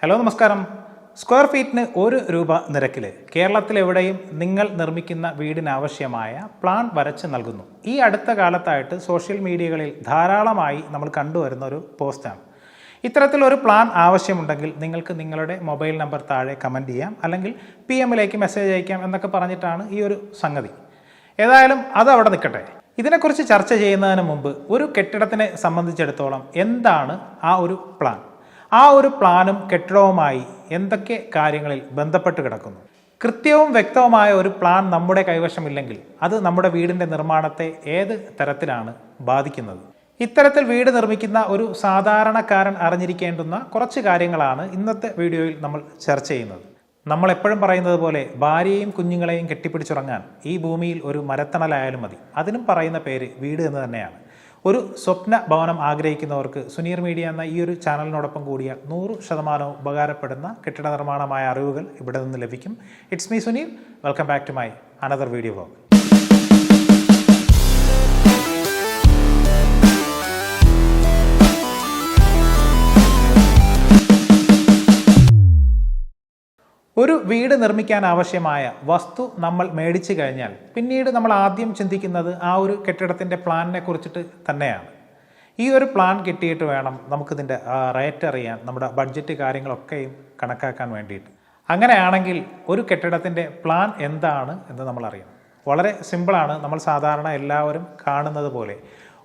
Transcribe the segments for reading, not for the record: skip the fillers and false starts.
Hello നമസ്കാരം. Square ഫീറ്റിന് ₹1 നിരക്കിൽ കേരളത്തിലെവിടെയും നിങ്ങൾ നിർമ്മിക്കുന്ന വീടിനാവശ്യമായ പ്ലാൻ വരച്ച് നൽകുന്നു. ഈ അടുത്ത കാലത്തായിട്ട് സോഷ്യൽ മീഡിയകളിൽ ധാരാളമായി നമ്മൾ കണ്ടുവരുന്ന ഒരു പോസ്റ്റാണ്. ഇത്തരത്തിലൊരു പ്ലാൻ ആവശ്യമുണ്ടെങ്കിൽ നിങ്ങൾക്ക് നിങ്ങളുടെ മൊബൈൽ നമ്പർ താഴെ കമൻറ്റ് ചെയ്യാം, അല്ലെങ്കിൽ PM-ലേക്ക് മെസ്സേജ് അയക്കാം എന്നൊക്കെ പറഞ്ഞിട്ടാണ് ഈ ഒരു സംഗതി. ഏതായാലും അത് അവിടെ നിൽക്കട്ടെ. ഇതിനെക്കുറിച്ച് ചർച്ച ചെയ്യുന്നതിന് മുമ്പ് ഒരു കെട്ടിടത്തിനെ സംബന്ധിച്ചിടത്തോളം എന്താണ് ആ ഒരു പ്ലാൻ, ആ ഒരു പ്ലാനും കെട്ടിടവുമായി എന്തൊക്കെ കാര്യങ്ങളിൽ ബന്ധപ്പെട്ട് കിടക്കുന്നു. കൃത്യവും വ്യക്തവുമായ ഒരു പ്ലാൻ നമ്മുടെ കൈവശമില്ലെങ്കിൽ അത് നമ്മുടെ വീടിൻ്റെ നിർമ്മാണത്തെ ഏത് തരത്തിലാണ് ബാധിക്കുന്നത്? ഇത്തരത്തിൽ വീട് നിർമ്മിക്കുന്ന ഒരു സാധാരണക്കാരൻ അറിഞ്ഞിരിക്കേണ്ടുന്ന കുറച്ച് കാര്യങ്ങളാണ് ഇന്നത്തെ വീഡിയോയിൽ നമ്മൾ ചർച്ച ചെയ്യുന്നത്. നമ്മൾ എപ്പോഴും പറയുന്നത് പോലെ ഭാര്യയെയും കുഞ്ഞുങ്ങളെയും കെട്ടിപ്പിടിച്ചുറങ്ങാൻ ഈ ഭൂമിയിൽ ഒരു മരത്തണലായാലും മതി. അതിനും പറയുന്ന പേര് വീട് എന്ന് തന്നെയാണ്. ഒരു സ്വപ്ന ഭവനം ആഗ്രഹിക്കുന്നവർക്ക് സുനീർ മീഡിയ എന്ന ഈ ഒരു ചാനലിനോടൊപ്പം കൂടിയ 100% ഉപകാരപ്പെടുന്ന കെട്ടിട നിർമ്മാണമായ അറിവുകൾ ഇവിടെ നിന്ന് ലഭിക്കും. It's me Suneer. Welcome back to my another video vlog. ഒരു വീട് നിർമ്മിക്കാൻ ആവശ്യമായ വസ്തു നമ്മൾ മേടിച്ചു കഴിഞ്ഞാൽ പിന്നീട് നമ്മൾ ആദ്യം ചിന്തിക്കുന്നത് ആ ഒരു കെട്ടിടത്തിൻ്റെ പ്ലാനിനെ കുറിച്ചിട്ട് തന്നെയാണ്. ഈ ഒരു പ്ലാൻ കിട്ടിയിട്ട് വേണം നമുക്കിതിൻ്റെ റേറ്റ് അറിയാൻ, നമ്മുടെ ബഡ്ജറ്റ് കാര്യങ്ങളൊക്കെയും കണക്കാക്കാൻ വേണ്ടിയിട്ട്. അങ്ങനെയാണെങ്കിൽ ഒരു കെട്ടിടത്തിൻ്റെ പ്ലാൻ എന്താണ് എന്ന് നമ്മൾ അറിയണം. വളരെ സിമ്പിളാണ്. നമ്മൾ സാധാരണ എല്ലാവരും കാണുന്നത് പോലെ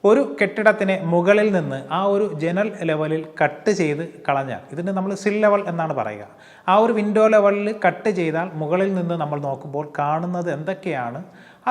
ഒരു കെട്ടിടത്തിനെ മുകളിൽ നിന്ന് ആ ഒരു ജനൽ ലെവലിൽ കട്ട് ചെയ്ത് കളഞ്ഞാൽ, ഇതിന് നമ്മൾ സിൽ ലെവൽ എന്നാണ് പറയുക, ആ ഒരു വിൻഡോ ലെവലിൽ കട്ട് ചെയ്താൽ മുകളിൽ നിന്ന് നമ്മൾ നോക്കുമ്പോൾ കാണുന്നത് എന്തൊക്കെയാണ്,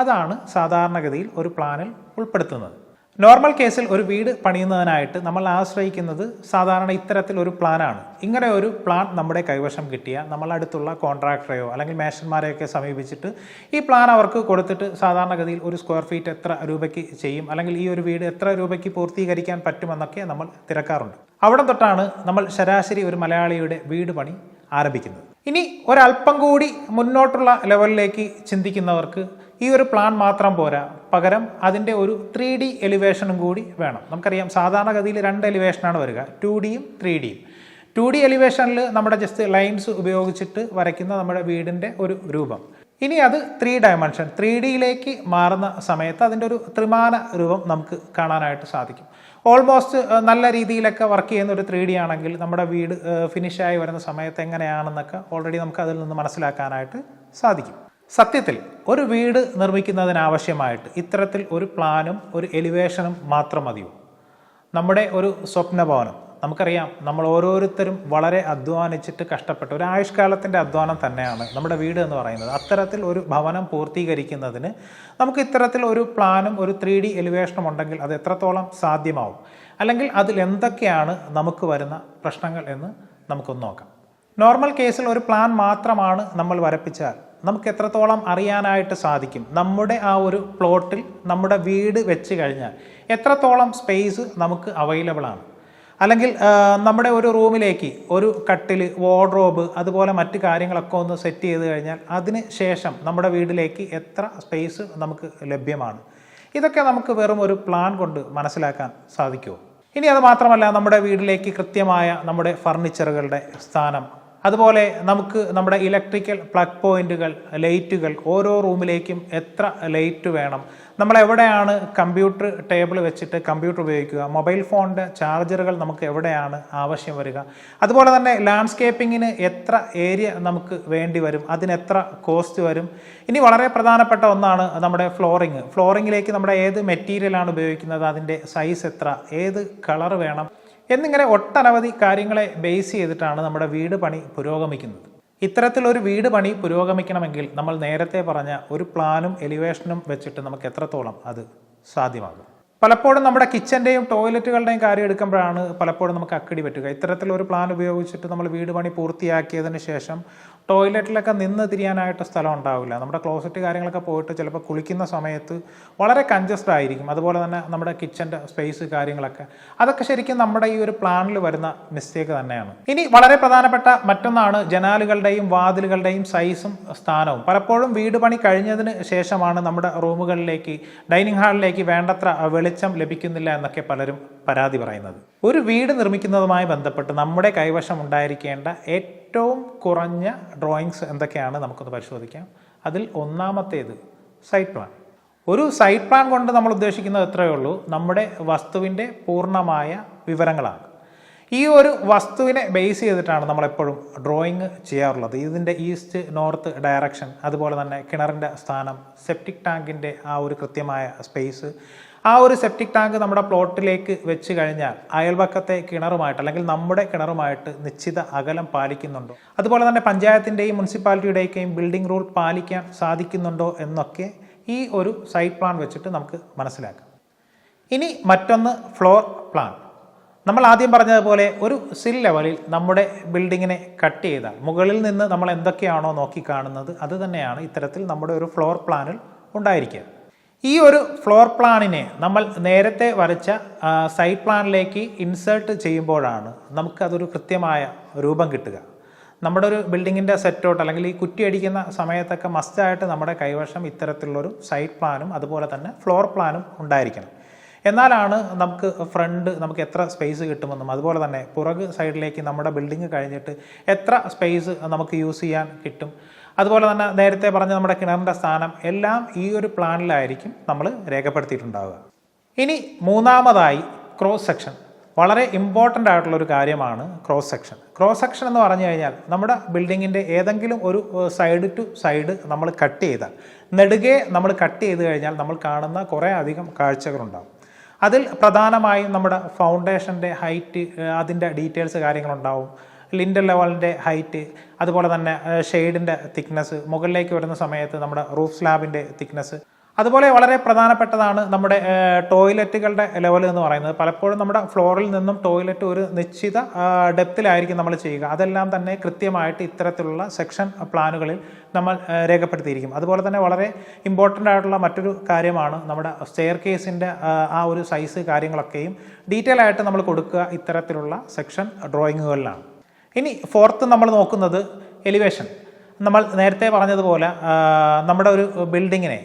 അതാണ് സാധാരണഗതിയിൽ ഒരു പ്ലാനിൽ ഉൾപ്പെടുത്തുന്നത്. നോർമൽ കേസിൽ ഒരു വീട് പണിയുന്നതിനായിട്ട് നമ്മൾ ആശ്രയിക്കുന്നത് സാധാരണ ഇത്തരത്തിൽ ഒരു പ്ലാനാണ്. ഇങ്ങനെ ഒരു പ്ലാൻ നമ്മുടെ കൈവശം കിട്ടിയ നമ്മൾ അടുത്തുള്ള കോൺട്രാക്ടറെയോ അല്ലെങ്കിൽ മേഷന്മാരെയൊക്കെ സമീപിച്ചിട്ട് ഈ പ്ലാൻ അവർക്ക് കൊടുത്തിട്ട് സാധാരണഗതിയിൽ ഒരു സ്ക്വയർ ഫീറ്റ് എത്ര രൂപയ്ക്ക് ചെയ്യും, അല്ലെങ്കിൽ ഈ ഒരു വീട് എത്ര രൂപയ്ക്ക് പൂർത്തീകരിക്കാൻ പറ്റുമെന്നൊക്കെ നമ്മൾ തിരക്കാറുണ്ട്. അവിടെ തൊട്ടാണ് നമ്മൾ ശരാശരി ഒരു മലയാളിയുടെ വീട് പണി ആരംഭിക്കുന്നത്. ഇനി ഒരല്പം കൂടി മുന്നോട്ടുള്ള ലെവലിലേക്ക് ചിന്തിക്കുന്നവർക്ക് ഈ ഒരു പ്ലാൻ മാത്രം പോരാ, പകരം അതിൻ്റെ ഒരു 3D എലിവേഷനും കൂടി വേണം. നമുക്കറിയാം സാധാരണഗതിയിൽ 2 എലിവേഷനാണ് വരിക, 2Dയും 3Dയും. 2D എലിവേഷനിൽ നമ്മുടെ ജസ്റ്റ് ലൈൻസ് ഉപയോഗിച്ചിട്ട് വരയ്ക്കുന്ന നമ്മുടെ വീടിൻ്റെ ഒരു രൂപം. ഇനി അത് 3 ഡയമെൻഷൻ 3Dയിലേക്ക് മാറുന്ന സമയത്ത് അതിൻ്റെ ഒരു ത്രിമാന രൂപം നമുക്ക് കാണാനായിട്ട് സാധിക്കും. ഓൾമോസ്റ്റ് നല്ല രീതിയിലൊക്കെ വർക്ക് ചെയ്യുന്ന ഒരു 3D ആണെങ്കിൽ നമ്മുടെ വീട് ഫിനിഷായി വരുന്ന സമയത്ത് എങ്ങനെയാണെന്നൊക്കെ ഓൾറെഡി നമുക്ക് അതിൽ നിന്ന് മനസ്സിലാക്കാനായിട്ട് സാധിക്കും. സത്യത്തിൽ ഒരു വീട് നിർമ്മിക്കുന്നതിനാവശ്യമായിട്ട് ഇത്തരത്തിൽ ഒരു പ്ലാനും ഒരു എലിവേഷനും മാത്രം മതിയോ? നമ്മുടെ ഒരു സ്വപ്നഭവനം, നമുക്കറിയാം നമ്മൾ ഓരോരുത്തരും വളരെ അധ്വാനിച്ചിട്ട് കഷ്ടപ്പെട്ട ഒരു ആയുഷ്കാലത്തിൻ്റെ അധ്വാനം തന്നെയാണ് നമ്മുടെ വീട് എന്ന് പറയുന്നത്. അത്തരത്തിൽ ഒരു ഭവനം പൂർത്തീകരിക്കുന്നതിന് നമുക്ക് ഇത്തരത്തിൽ ഒരു പ്ലാനും ഒരു 3D എലിവേഷനും ഉണ്ടെങ്കിൽ അത് എത്രത്തോളം സാധ്യമാവും, അല്ലെങ്കിൽ അതിൽ എന്തൊക്കെയാണ് നമുക്ക് വരുന്ന പ്രശ്നങ്ങൾ എന്ന് നമുക്കൊന്ന് നോക്കാം. നോർമൽ കേസിൽ ഒരു പ്ലാൻ മാത്രമാണ് നമ്മൾ വരപ്പിച്ചാൽ നമുക്ക് എത്രത്തോളം അറിയാനായിട്ട് സാധിക്കും നമ്മുടെ ആ ഒരു പ്ലോട്ടിൽ നമ്മുടെ വീട് വെച്ച് കഴിഞ്ഞാൽ എത്രത്തോളം സ്പേസ് നമുക്ക് അവൈലബിൾ ആണ്, അല്ലെങ്കിൽ നമ്മുടെ ഒരു റൂമിലേക്ക് ഒരു കട്ടിൽ, വാർഡ്രോബ്, അതുപോലെ മറ്റു കാര്യങ്ങളൊക്കെ ഒന്ന് സെറ്റ് ചെയ്ത് കഴിഞ്ഞാൽ അതിന് ശേഷം നമ്മുടെ വീട്ടിലേക്ക് എത്ര സ്പേസ് നമുക്ക് ലഭ്യമാണ്. ഇതൊക്കെ നമുക്ക് വെറും ഒരു പ്ലാൻ കൊണ്ട് മനസ്സിലാക്കാൻ സാധിക്കുമോ? ഇനി അത് മാത്രമല്ല, നമ്മുടെ വീട്ടിലേക്ക് കൃത്യമായ നമ്മുടെ ഫർണിച്ചറുകളുടെ സ്ഥാനം, അതുപോലെ നമുക്ക് നമ്മുടെ ഇലക്ട്രിക്കൽ പ്ലഗ് പോയിന്റുകൾ, ലൈറ്റുകൾ, ഓരോ റൂമിലേക്കും എത്ര ലൈറ്റ് വേണം, നമ്മൾ എവിടെയാണ് കമ്പ്യൂട്ടർ ടേബിൾ വെച്ചിട്ട് കമ്പ്യൂട്ടർ ഉപയോഗിക്കുക, മൊബൈൽ ഫോണിൻ്റെ ചാർജറുകൾ നമുക്ക് എവിടെയാണ് ആവശ്യം വരിക, അതുപോലെ തന്നെ ലാൻഡ്സ്കേപ്പിങ്ങിന് എത്ര ഏരിയ നമുക്ക് വേണ്ടി വരും, അതിനെത്ര കോസ്റ്റ് വരും. ഇനി വളരെ പ്രധാനപ്പെട്ട ഒന്നാണ് നമ്മുടെ ഫ്ലോറിങ്ങിലേക്ക് നമ്മുടെ ഏത് മെറ്റീരിയലാണ് ഉപയോഗിക്കുന്നത്, അതിൻ്റെ സൈസ് എത്ര, ഏത് കളർ വേണം എന്നിങ്ങനെ ഒട്ടനവധി കാര്യങ്ങളെ ബേസ് ചെയ്തിട്ടാണ് നമ്മുടെ വീട് പണി പുരോഗമിക്കുന്നത്. ഇത്തരത്തിലൊരു വീട് പണി പുരോഗമിക്കണമെങ്കിൽ നമ്മൾ നേരത്തെ പറഞ്ഞ ഒരു പ്ലാനും എലിവേഷനും വെച്ചിട്ട് നമുക്ക് എത്രത്തോളം അത് സാധ്യമാകും? പലപ്പോഴും നമ്മുടെ കിച്ചൻ്റെയും ടോയ്ലറ്റുകളുടെയും കാര്യം എടുക്കുമ്പോഴാണ് പലപ്പോഴും നമുക്ക് അക്കടി പറ്റുക. ഇത്തരത്തിലൊരു പ്ലാൻ ഉപയോഗിച്ചിട്ട് നമ്മൾ വീട് പണി പൂർത്തിയാക്കിയതിന് ശേഷം ടോയ്ലറ്റിലൊക്കെ നിന്ന് തിരിയാനായിട്ട് സ്ഥലം ഉണ്ടാവില്ല. നമ്മുടെ ക്ലോസറ്റ് കാര്യങ്ങളൊക്കെ പോയിട്ട് ചിലപ്പോൾ കുളിക്കുന്ന സമയത്ത് വളരെ കൺജസ്റ്റഡ് ആയിരിക്കും. അതുപോലെ തന്നെ നമ്മുടെ കിച്ചൻ്റെ സ്പേസ് കാര്യങ്ങളൊക്കെ, അതൊക്കെ ശരിക്കും നമ്മുടെ ഈ ഒരു പ്ലാനിൽ വരുന്ന മിസ്റ്റേക്ക് തന്നെയാണ്. ഇനി വളരെ പ്രധാനപ്പെട്ട മറ്റൊന്നാണ് ജനാലുകളുടെയും വാതിലുകളുടെയും സൈസും സ്ഥാനവും. പലപ്പോഴും വീട് പണി കഴിഞ്ഞതിന് ശേഷമാണ് നമ്മുടെ റൂമുകളിലേക്ക്, ഡൈനിങ് ഹാളിലേക്ക് വേണ്ടത്ര വെളിച്ചം ലഭിക്കുന്നില്ല എന്നൊക്കെ പലരും പരാതി പറയുന്നത്. ഒരു വീട് നിർമ്മിക്കുന്നതുമായി ബന്ധപ്പെട്ട് നമ്മുടെ കൈവശം ഉണ്ടായിരിക്കേണ്ട ഏറ്റവും കുറഞ്ഞ ഡ്രോയിങ്സ് എന്തൊക്കെയാണ് നമുക്കൊന്ന് പരിശോധിക്കാം. അതിൽ ഒന്നാമത്തേത് സൈറ്റ് പ്ലാൻ. ഒരു സൈറ്റ് പ്ലാൻ കൊണ്ട് നമ്മൾ ഉദ്ദേശിക്കുന്നത് എത്രയേ ഉള്ളൂ, നമ്മുടെ വസ്തുവിൻ്റെ പൂർണ്ണമായ വിവരങ്ങളാണ്. ഈ ഒരു വസ്തുവിനെ ബേസ് ചെയ്തിട്ടാണ് നമ്മളെപ്പോഴും ഡ്രോയിങ് ചെയ്യാറുള്ളത്. ഇതിൻ്റെ ഈസ്റ്റ് നോർത്ത് ഡയറക്ഷൻ, അതുപോലെ തന്നെ കിണറിൻ്റെ സ്ഥാനം, സെപ്റ്റിക് ടാങ്കിൻ്റെ ആ ഒരു കൃത്യമായ സ്പേസ്, ആ ഒരു സെപ്റ്റിക് ടാങ്ക് നമ്മുടെ പ്ലോട്ടിലേക്ക് വെച്ച് കഴിഞ്ഞാൽ അയൽപക്കത്തെ കിണറുമായിട്ട് അല്ലെങ്കിൽ നമ്മുടെ കിണറുമായിട്ട് നിശ്ചിത അകലം പാലിക്കുന്നുണ്ടോ, അതുപോലെ തന്നെ പഞ്ചായത്തിൻ്റെയും മുനിസിപ്പാലിറ്റിയുടെയൊക്കെയും ബിൽഡിംഗ് റൂൾ പാലിക്കാൻ സാധിക്കുന്നുണ്ടോ എന്നൊക്കെ ഈ ഒരു സൈറ്റ് പ്ലാൻ വെച്ചിട്ട് നമുക്ക് മനസ്സിലാക്കാം. ഇനി മറ്റൊന്ന് ഫ്ലോർ പ്ലാൻ. നമ്മൾ ആദ്യം പറഞ്ഞതുപോലെ ഒരു സിൽ ലെവലിൽ നമ്മുടെ ബിൽഡിങ്ങിനെ കട്ട് ചെയ്താൽ മുകളിൽ നിന്ന് നമ്മൾ എന്തൊക്കെയാണോ നോക്കിക്കാണുന്നത് അത് തന്നെയാണ് ഇത്തരത്തിൽ നമ്മുടെ ഒരു ഫ്ലോർ പ്ലാനിൽ ഉണ്ടായിരിക്കുക. ഈ ഒരു ഫ്ലോർ പ്ലാനിനെ നമ്മൾ നേരത്തെ വരച്ച സൈറ്റ് പ്ലാനിലേക്ക് ഇൻസേർട്ട് ചെയ്യുമ്പോഴാണ് നമുക്കതൊരു കൃത്യമായ രൂപം കിട്ടുക. നമ്മുടെ ഒരു ബിൽഡിങ്ങിൻ്റെ സെറ്റൗട്ട് അല്ലെങ്കിൽ ഈ കുറ്റിയടിക്കുന്ന സമയത്തൊക്കെ മസ്റ്റായിട്ട് നമ്മുടെ കൈവശം ഇത്തരത്തിലുള്ളൊരു സൈറ്റ് പ്ലാനും അതുപോലെ തന്നെ ഫ്ലോർ പ്ലാനും ഉണ്ടായിരിക്കണം. എന്നാലാണ് നമുക്ക് ഫ്രണ്ട് നമുക്ക് എത്ര സ്പേസ് കിട്ടുമെന്നും അതുപോലെ തന്നെ പുറക് സൈഡിലേക്ക് നമ്മുടെ ബിൽഡിങ് കഴിഞ്ഞിട്ട് എത്ര സ്പേസ് നമുക്ക് യൂസ് ചെയ്യാൻ കിട്ടും, അതുപോലെ തന്നെ നേരത്തെ പറഞ്ഞ നമ്മുടെ കിണറിൻ്റെ സ്ഥാനം എല്ലാം ഈ ഒരു പ്ലാനിലായിരിക്കും നമ്മൾ രേഖപ്പെടുത്തിയിട്ടുണ്ടാവുക. ഇനി മൂന്നാമതായി ക്രോസ് സെക്ഷൻ. വളരെ ഇമ്പോർട്ടൻ്റ് ആയിട്ടുള്ളൊരു കാര്യമാണ് ക്രോസ് സെക്ഷൻ. ക്രോസ് സെക്ഷൻ എന്ന് പറഞ്ഞു കഴിഞ്ഞാൽ നമ്മുടെ ബിൽഡിങ്ങിൻ്റെ ഏതെങ്കിലും ഒരു സൈഡ് ടു സൈഡ് നമ്മൾ കട്ട് ചെയ്താൽ, നെടുകെ നമ്മൾ കട്ട് ചെയ്ത് കഴിഞ്ഞാൽ നമ്മൾ കാണുന്ന കുറേ അധികം കാഴ്ചകളുണ്ടാകും. അതിൽ പ്രധാനമായും നമ്മുടെ ഫൗണ്ടേഷൻ്റെ ഹൈറ്റ്, അതിൻ്റെ ഡീറ്റെയിൽസ് കാര്യങ്ങളുണ്ടാവും, ലിൻഡർ ലെവലിൻ്റെ ഹൈറ്റ്, അതുപോലെ തന്നെ ഷെയ്ഡിൻ്റെ തിക്നെസ്, മുകളിലേക്ക് വരുന്ന സമയത്ത് നമ്മുടെ റൂഫ് സ്ലാബിൻ്റെ തിക്നെസ്, അതുപോലെ വളരെ പ്രധാനപ്പെട്ടതാണ് നമ്മുടെ ടോയ്ലറ്റുകളുടെ ലെവൽ എന്ന് പറയുന്നത്. പലപ്പോഴും നമ്മുടെ ഫ്ലോറിൽ നിന്നും ടോയ്ലറ്റ് ഒരു നിശ്ചിത ഡെപ്തിലായിരിക്കും നമ്മൾ ചെയ്യുക. അതെല്ലാം തന്നെ കൃത്യമായിട്ട് ഇത്തരത്തിലുള്ള സെക്ഷൻ പ്ലാനുകളിൽ നമ്മൾ രേഖപ്പെടുത്തിയിരിക്കും. അതുപോലെ തന്നെ വളരെ ഇമ്പോർട്ടൻ്റ് ആയിട്ടുള്ള മറ്റൊരു കാര്യമാണ് നമ്മുടെ സ്റ്റെയർ കേസിൻ്റെ ആ ഒരു സൈസ് കാര്യങ്ങളൊക്കെയും ഡീറ്റെയിൽ ആയിട്ട് നമ്മൾ കൊടുക്കുക ഇത്തരത്തിലുള്ള സെക്ഷൻ ഡ്രോയിങ്ങുകളിലാണ്. ഇനി ഫോർത്ത് നമ്മൾ നോക്കുന്നത് എലിവേഷൻ. നമ്മൾ നേരത്തെ പറഞ്ഞതുപോലെ നമ്മുടെ ഒരു ബിൽഡിങ്ങിനെ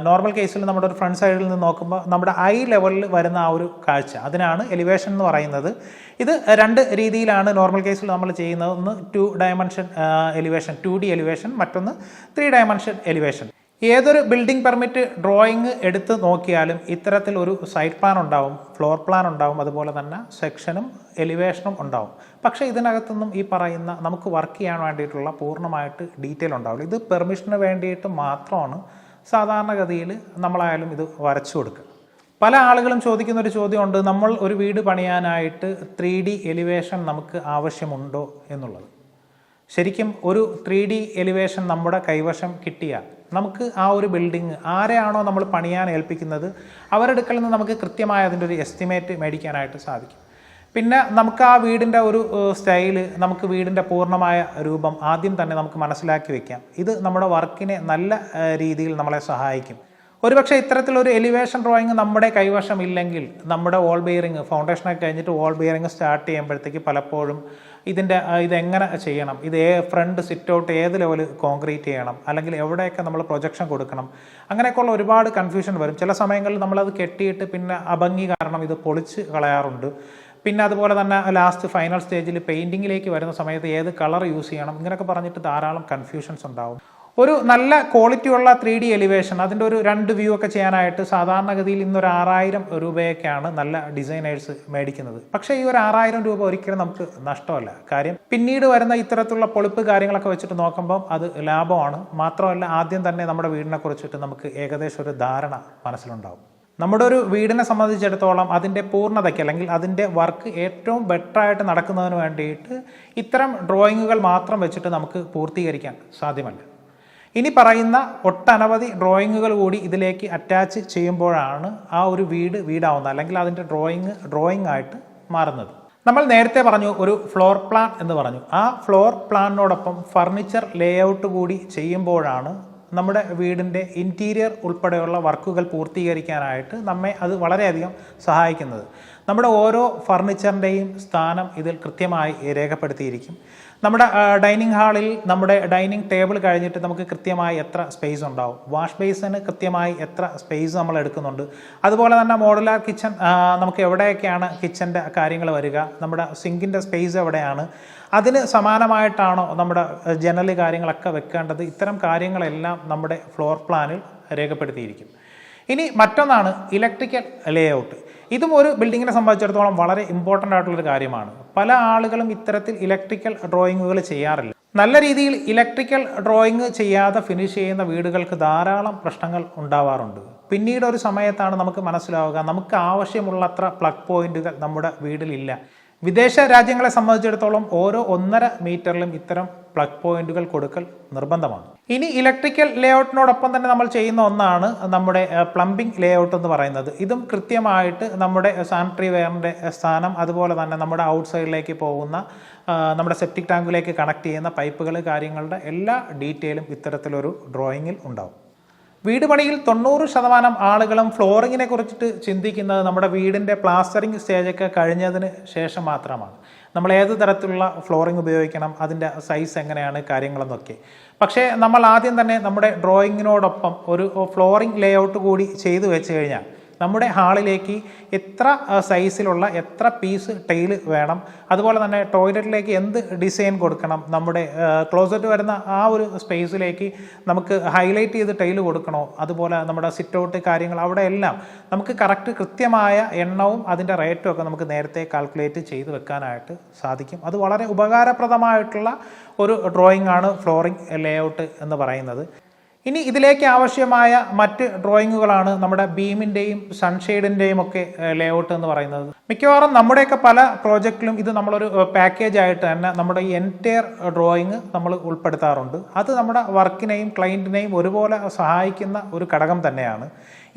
നോർമൽ കേസിൽ നമ്മുടെ ഒരു ഫ്രണ്ട് സൈഡിൽ നിന്ന് നോക്കുമ്പോൾ നമ്മുടെ ഐ ലെവലിൽ വരുന്ന ആ ഒരു കാഴ്ച, അതിനാണ് എലിവേഷൻ എന്ന് പറയുന്നത്. ഇത് രണ്ട് രീതിയിലാണ് നോർമൽ കേസിൽ നമ്മൾ ചെയ്യുന്നത്. ഒന്ന് 2 ഡയമെൻഷൻ എലിവേഷൻ, 2D എലിവേഷൻ, മറ്റൊന്ന് 3 ഡയമെൻഷൻ എലിവേഷൻ. ഏതൊരു ബിൽഡിംഗ് പെർമിറ്റ് ഡ്രോയിങ് എടുത്ത് നോക്കിയാലും ഇത്തരത്തിൽ ഒരു സൈറ്റ് പ്ലാൻ ഉണ്ടാവും, ഫ്ലോർ പ്ലാൻ ഉണ്ടാവും, അതുപോലെ തന്നെ സെക്ഷനും എലിവേഷനും ഉണ്ടാവും. പക്ഷേ ഇതിനകത്തൊന്നും ഈ പറയുന്ന നമുക്ക് വർക്ക് ചെയ്യാൻ വേണ്ടിയിട്ടുള്ള പൂർണ്ണമായിട്ട് ഡീറ്റെയിൽ ഉണ്ടാവില്ല. ഇത് പെർമിഷന് വേണ്ടിയിട്ട് മാത്രമാണ് സാധാരണഗതിയിൽ നമ്മളായാലും ഇത് വരച്ചു കൊടുക്കുക. പല ആളുകളും ചോദിക്കുന്നൊരു ചോദ്യമുണ്ട്, നമ്മൾ ഒരു വീട് പണിയാനായിട്ട് 3D എലിവേഷൻ നമുക്ക് ആവശ്യമുണ്ടോ എന്നുള്ളത്. ശരിക്കും ഒരു 3D എലിവേഷൻ നമ്മുടെ കൈവശം കിട്ടിയാൽ നമുക്ക് ആ ഒരു ബിൽഡിങ് ആരെയാണോ നമ്മൾ പണിയാൻ ഏൽപ്പിക്കുന്നത് അവരുടെ അടുക്കൽ നിന്ന് നമുക്ക് കൃത്യമായ അതിൻ്റെ ഒരു എസ്റ്റിമേറ്റ് മേടിക്കാനായിട്ട് സാധിക്കും. പിന്നെ നമുക്ക് ആ വീടിൻ്റെ ഒരു സ്റ്റൈല്, നമുക്ക് വീടിൻ്റെ പൂർണ്ണമായ രൂപം ആദ്യം തന്നെ നമുക്ക് മനസ്സിലാക്കി വെക്കാം. ഇത് നമ്മുടെ വർക്കിനെ നല്ല രീതിയിൽ നമ്മളെ സഹായിക്കും. ഒരുപക്ഷെ ഇത്തരത്തിലൊരു എലിവേഷൻ ഡ്രോയിങ് നമ്മുടെ കൈവശം ഇല്ലെങ്കിൽ നമ്മുടെ വോൾ ബെയറിങ്, ഫൗണ്ടേഷനൊക്കെ കഴിഞ്ഞിട്ട് വോൾ ബെയറിങ് സ്റ്റാർട്ട് ചെയ്യുമ്പോഴത്തേക്ക് പലപ്പോഴും ഇതെങ്ങനെ ചെയ്യണം, ഫ്രണ്ട് സിറ്റ് ഔട്ട് ഏത് ലെവൽ കോൺക്രീറ്റ് ചെയ്യണം, അല്ലെങ്കിൽ എവിടെയൊക്കെ നമ്മൾ പ്രൊജക്ഷൻ കൊടുക്കണം, അങ്ങനെയൊക്കെയുള്ള ഒരുപാട് കൺഫ്യൂഷൻ വരും. ചില സമയങ്ങളിൽ നമ്മളത് കെട്ടിയിട്ട് പിന്നെ അഭംഗി കാരണം ഇത് പൊളിച്ച് കളയാറുണ്ട്. പിന്നെ അതുപോലെ തന്നെ ലാസ്റ്റ് ഫൈനൽ സ്റ്റേജിൽ പെയിൻറ്റിങ്ങിലേക്ക് വരുന്ന സമയത്ത് ഏത് കളർ യൂസ് ചെയ്യണം, ഇങ്ങനെയൊക്കെ പറഞ്ഞിട്ട് ധാരാളം കൺഫ്യൂഷൻസ് ഉണ്ടാവും. ഒരു നല്ല ക്വാളിറ്റിയുള്ള 3D എലിവേഷൻ, അതിൻ്റെ ഒരു 2 വ്യൂ ഒക്കെ ചെയ്യാനായിട്ട് സാധാരണഗതിയിൽ ഇന്നൊരു 6000 രൂപയൊക്കെയാണ് നല്ല ഡിസൈനേഴ്സ് മേടിക്കുന്നത്. പക്ഷേ ഈ ഒരു 6000 രൂപ ഒരിക്കലും നമുക്ക് നഷ്ടമല്ല. കാര്യം പിന്നീട് വരുന്ന ഇത്തരത്തിലുള്ള പൊളിപ്പ് കാര്യങ്ങളൊക്കെ വെച്ചിട്ട് നോക്കുമ്പം അത് ലാഭമാണ്. മാത്രമല്ല ആദ്യം തന്നെ നമ്മുടെ വീടിനെ കുറിച്ചിട്ട് നമുക്ക് ഏകദേശം ഒരു ധാരണ മനസ്സിലുണ്ടാവും. നമ്മുടെ ഒരു വീടിനെ സംബന്ധിച്ചിടത്തോളം അതിൻ്റെ പൂർണ്ണതയ്ക്ക് അല്ലെങ്കിൽ അതിൻ്റെ വർക്ക് ഏറ്റവും ബെറ്ററായിട്ട് നടക്കുന്നതിന് വേണ്ടിയിട്ട് ഇത്തരം ഡ്രോയിങ്ങുകൾ മാത്രം വെച്ചിട്ട് നമുക്ക് പൂർത്തീകരിക്കാൻ സാധ്യമല്ല. ഇനി പറയുന്ന ഒട്ടനവധി ഡ്രോയിങ്ങുകൾ കൂടി ഇതിലേക്ക് അറ്റാച്ച് ചെയ്യുമ്പോഴാണ് ആ ഒരു വീടാവുന്നത്, അല്ലെങ്കിൽ അതിൻ്റെ ഡ്രോയിങ് ആയിട്ട് മാറുന്നത്. നമ്മൾ നേരത്തെ പറഞ്ഞു ഒരു ഫ്ലോർ പ്ലാൻ എന്ന് പറഞ്ഞു. ആ ഫ്ലോർ പ്ലാനിനോടൊപ്പം ഫർണിച്ചർ ലേഔട്ട് കൂടി ചെയ്യുമ്പോഴാണ് നമ്മുടെ വീടിൻ്റെ ഇൻറ്റീരിയർ ഉൾപ്പെടെയുള്ള വർക്കുകൾ പൂർത്തീകരിക്കാനായിട്ട് നമ്മെ അത് വളരെയധികം സഹായിക്കുന്നത്. നമ്മുടെ ഓരോ ഫർണിച്ചറിൻ്റെയും സ്ഥാനം ഇതിൽ കൃത്യമായി രേഖപ്പെടുത്തിയിരിക്കും. നമ്മുടെ ഡൈനിങ് ഹാളിൽ നമ്മുടെ ഡൈനിങ് ടേബിൾ കഴിഞ്ഞിട്ട് നമുക്ക് കൃത്യമായി എത്ര സ്പേസ് ഉണ്ടാവും, വാഷ് ബേസിന് കൃത്യമായി എത്ര സ്പേസ് നമ്മൾ എടുക്കുന്നുണ്ട്, അതുപോലെ തന്നെ മോഡുലാർ കിച്ചൺ നമുക്ക് എവിടെയൊക്കെയാണ് കിച്ചൻ്റെ കാര്യങ്ങൾ വരിക, നമ്മുടെ സിങ്കിൻ്റെ സ്പേസ് എവിടെയാണ്, അതിന് സമാനമായിട്ടാണോ നമ്മുടെ ജനൽ കാര്യങ്ങളൊക്കെ വെക്കേണ്ടത്, ഇത്തരം കാര്യങ്ങളെല്ലാം നമ്മുടെ ഫ്ലോർ പ്ലാനിൽ രേഖപ്പെടുത്തിയിരിക്കും. ഇനി മറ്റൊന്നാണ് ഇലക്ട്രിക്കൽ ലേഔട്ട്. ഇതും ഒരു ബിൽഡിങ്ങിനെ സംബന്ധിച്ചിടത്തോളം വളരെ ഇമ്പോർട്ടൻ്റ് ആയിട്ടുള്ളൊരു കാര്യമാണ്. പല ആളുകളും ഇത്തരത്തിൽ ഇലക്ട്രിക്കൽ ഡ്രോയിങ്ങുകൾ ചെയ്യാറില്ല. നല്ല രീതിയിൽ ഇലക്ട്രിക്കൽ ഡ്രോയിങ് ചെയ്യാതെ ഫിനിഷ് ചെയ്യുന്ന വീടുകൾക്ക് ധാരാളം പ്രശ്നങ്ങൾ ഉണ്ടാവാറുണ്ട്. പിന്നീട് ഒരു സമയത്താണ് നമുക്ക് മനസ്സിലാവുക നമുക്ക് ആവശ്യമുള്ളത്ര പ്ലഗ് പോയിന്റുകൾ നമ്മുടെ വീട്ടിലില്ല. വിദേശ രാജ്യങ്ങളെ സംബന്ധിച്ചിടത്തോളം ഓരോ 1.5 മീറ്ററിലും ഇത്തരം പ്ലഗ് പോയിന്റുകൾ കൊടുക്കൽ നിർബന്ധമാണ്. ഇനി ഇലക്ട്രിക്കൽ ലേഔട്ടിനോടൊപ്പം തന്നെ നമ്മൾ ചെയ്യുന്ന ഒന്നാണ് നമ്മുടെ പ്ലംബിംഗ് ലേഔട്ട് എന്ന് പറയുന്നത്. ഇതും കൃത്യമായിട്ട് നമ്മുടെ സാനിറ്ററി വെയറിൻ്റെ സ്ഥാനം, അതുപോലെ തന്നെ നമ്മുടെ ഔട്ട് സൈഡിലേക്ക് പോകുന്ന നമ്മുടെ സെപ്റ്റിക് ടാങ്കിലേക്ക് കണക്ട് ചെയ്യുന്ന പൈപ്പുകൾ കാര്യങ്ങളുടെ എല്ലാ ഡീറ്റെയിലും ഇത്തരത്തിലൊരു ഡ്രോയിങ്ങിൽ ഉണ്ടാവും. വീട് പണിയിൽ 90% ആളുകളും ഫ്ലോറിങ്ങിനെ കുറിച്ചിട്ട് ചിന്തിക്കുന്നത് നമ്മുടെ വീടിൻ്റെ പ്ലാസ്റ്ററിങ് സ്റ്റേജൊക്കെ കഴിഞ്ഞതിന് ശേഷം മാത്രമാണ്. നമ്മൾ ഏത് തരത്തിലുള്ള ഫ്ലോറിങ് ഉപയോഗിക്കണം, അതിൻ്റെ സൈസ് എങ്ങനെയാണ്, കാര്യങ്ങളെന്നൊക്കെ. പക്ഷേ നമ്മൾ ആദ്യം തന്നെ നമ്മുടെ ഡ്രോയിങ്ങിനോടൊപ്പം ഒരു ഫ്ലോറിംഗ് ലേഔട്ട് കൂടി ചെയ്തു വെച്ച് കഴിഞ്ഞാൽ നമ്മുടെ ഹാളിലേക്ക് എത്ര സൈസിലുള്ള എത്ര പീസ് ടൈല് വേണം, അതുപോലെ തന്നെ ടോയ്ലറ്റിലേക്ക് എന്ത് ഡിസൈൻ കൊടുക്കണം, നമ്മുടെ ക്ലോസറ്റ് വരുന്ന ആ ഒരു സ്പേസിലേക്ക് നമുക്ക് ഹൈലൈറ്റ് ചെയ്ത് ടൈല് കൊടുക്കണോ, അതുപോലെ നമ്മുടെ സിറ്റ് ഔട്ട് കാര്യങ്ങൾ അവിടെ എല്ലാം നമുക്ക് കറക്റ്റ് കൃത്യമായ എണ്ണവും അതിൻ്റെ റേറ്റും ഒക്കെ നമുക്ക് നേരത്തെ കാൽക്കുലേറ്റ് ചെയ്ത് വെക്കാനായിട്ട് സാധിക്കും. അത് വളരെ ഉപകാരപ്രദമായിട്ടുള്ള ഒരു ഡ്രോയിങ് ആണ് ഫ്ലോറിംഗ് ലേഔട്ട് എന്ന് പറയുന്നത്. ഇനി ഇതിലേക്ക് ആവശ്യമായ മറ്റ് ഡ്രോയിങ്ങുകളാണ് നമ്മുടെ ബീമിൻ്റെയും സൺഷെയ്ഡിൻ്റെയും ഒക്കെ ലേഔട്ട് എന്ന് പറയുന്നത്. മിക്കവാറും നമ്മുടെയൊക്കെ പല പ്രോജക്റ്റിലും ഇത് നമ്മളൊരു പാക്കേജ് ആയിട്ട് തന്നെ നമ്മുടെ ഈ എൻറ്റയർ ഡ്രോയിങ് നമ്മൾ ഉൾപ്പെടുത്താറുണ്ട്. അത് നമ്മുടെ വർക്കിനെയും ക്ലയൻറ്റിനെയും ഒരുപോലെ സഹായിക്കുന്ന ഒരു ഘടകം തന്നെയാണ്.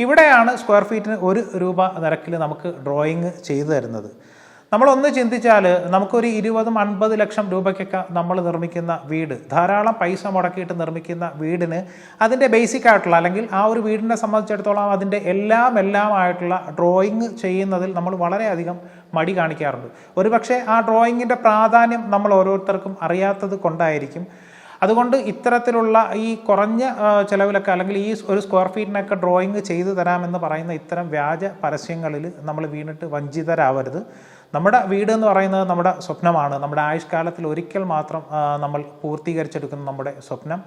ഇവിടെയാണ് സ്ക്വയർ ഫീറ്റിന് ₹1 നിരക്കിൽ നമുക്ക് ഡ്രോയിങ് ചെയ്തു തരുന്നത്. നമ്മളൊന്ന് ചിന്തിച്ചാൽ നമുക്കൊരു 20-50 ലക്ഷം രൂപയ്ക്കൊക്കെ നമ്മൾ നിർമ്മിക്കുന്ന വീട്, ധാരാളം പൈസ മുടക്കിയിട്ട് നിർമ്മിക്കുന്ന വീടിന് അതിൻ്റെ ബേസിക് ആയിട്ടുള്ള അല്ലെങ്കിൽ ആ ഒരു വീടിനെ സംബന്ധിച്ചിടത്തോളം അതിൻ്റെ എല്ലാമായിട്ടുള്ള ഡ്രോയിങ് ചെയ്യുന്നതിൽ നമ്മൾ വളരെയധികം മടി കാണിക്കാറുണ്ട്. ഒരുപക്ഷെ ആ ഡ്രോയിങ്ങിൻ്റെ പ്രാധാന്യം നമ്മൾ ഓരോരുത്തർക്കും അറിയാത്തത് കൊണ്ടായിരിക്കും. അതുകൊണ്ട് ഇത്തരത്തിലുള്ള ഈ കുറഞ്ഞ ചിലവിലൊക്കെ അല്ലെങ്കിൽ ഈ ഒരു സ്ക്വയർ ഫീറ്റിനൊക്കെ ഡ്രോയിങ് ചെയ്തു തരാമെന്ന് പറയുന്ന ഇത്തരം വ്യാജ പരസ്യങ്ങളിൽ നമ്മൾ വീണിട്ട് വഞ്ചിതരാവരുത്. നമ്മുടെ വീട് എന്ന് പറയുന്നത് നമ്മുടെ സ്വപ്നമാണ്. നമ്മുടെ ആയുഷ്കാലത്തിൽ ഒരിക്കൽ മാത്രം നമ്മൾ പൂർത്തീകരിച്ചെടുക്കുന്ന നമ്മുടെ സ്വപ്നം.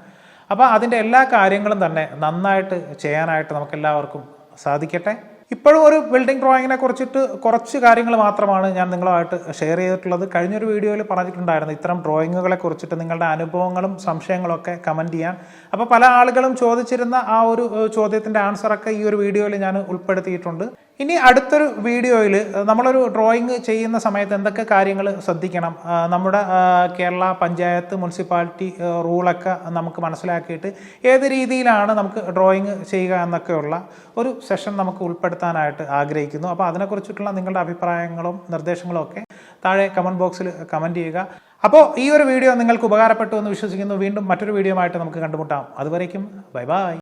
അപ്പോൾ അതിൻ്റെ എല്ലാ കാര്യങ്ങളും തന്നെ നന്നായിട്ട് ചെയ്യാനായിട്ട് നമുക്കെല്ലാവർക്കും സാധിക്കട്ടെ. ഇപ്പോഴും ഒരു ബിൽഡിംഗ് ഡ്രോയിങ്ങിനെ കുറിച്ചിട്ട് കുറച്ച് കാര്യങ്ങൾ മാത്രമാണ് ഞാൻ നിങ്ങളുമായിട്ട് ഷെയർ ചെയ്തിട്ടുള്ളത്. കഴിഞ്ഞൊരു വീഡിയോയിൽ പറഞ്ഞിട്ടുണ്ടായിരുന്നു ഇത്തരം ഡ്രോയിങ്ങുകളെ കുറിച്ചിട്ട് നിങ്ങളുടെ അനുഭവങ്ങളും സംശയങ്ങളൊക്കെ കമൻറ്റ് ചെയ്യാൻ. അപ്പോൾ പല ആളുകളും ചോദിച്ചിരുന്ന ആ ഒരു ചോദ്യത്തിൻ്റെ ആൻസറൊക്കെ ഈ ഒരു വീഡിയോയിൽ ഞാൻ ഉൾപ്പെടുത്തിയിട്ടുണ്ട്. ഇനി അടുത്തൊരു വീഡിയോയിൽ നമ്മളൊരു ഡ്രോയിങ് ചെയ്യുന്ന സമയത്ത് എന്തൊക്കെ കാര്യങ്ങൾ ശ്രദ്ധിക്കണം, നമ്മുടെ കേരള പഞ്ചായത്ത് മുനിസിപ്പാലിറ്റി റൂളൊക്കെ നമുക്ക് മനസ്സിലാക്കിയിട്ട് ഏത് രീതിയിലാണ് നമുക്ക് ഡ്രോയിങ് ചെയ്യുക എന്നൊക്കെയുള്ള ഒരു സെഷൻ നമുക്ക് ഉൾപ്പെടുത്താനായിട്ട് ആഗ്രഹിക്കുന്നു. അപ്പോൾ അതിനെക്കുറിച്ചിട്ടുള്ള നിങ്ങളുടെ അഭിപ്രായങ്ങളും നിർദ്ദേശങ്ങളും ഒക്കെ താഴെ കമൻറ്റ് ബോക്സിൽ കമൻറ്റ് ചെയ്യുക. അപ്പോൾ ഈ ഒരു വീഡിയോ നിങ്ങൾക്ക് ഉപകാരപ്പെട്ടു എന്ന് വിശ്വസിക്കുന്നു. വീണ്ടും മറ്റൊരു വീഡിയോ ആയിട്ട് നമുക്ക് കണ്ടുമുട്ടാം. അതുവരേക്കും ബൈ ബൈ.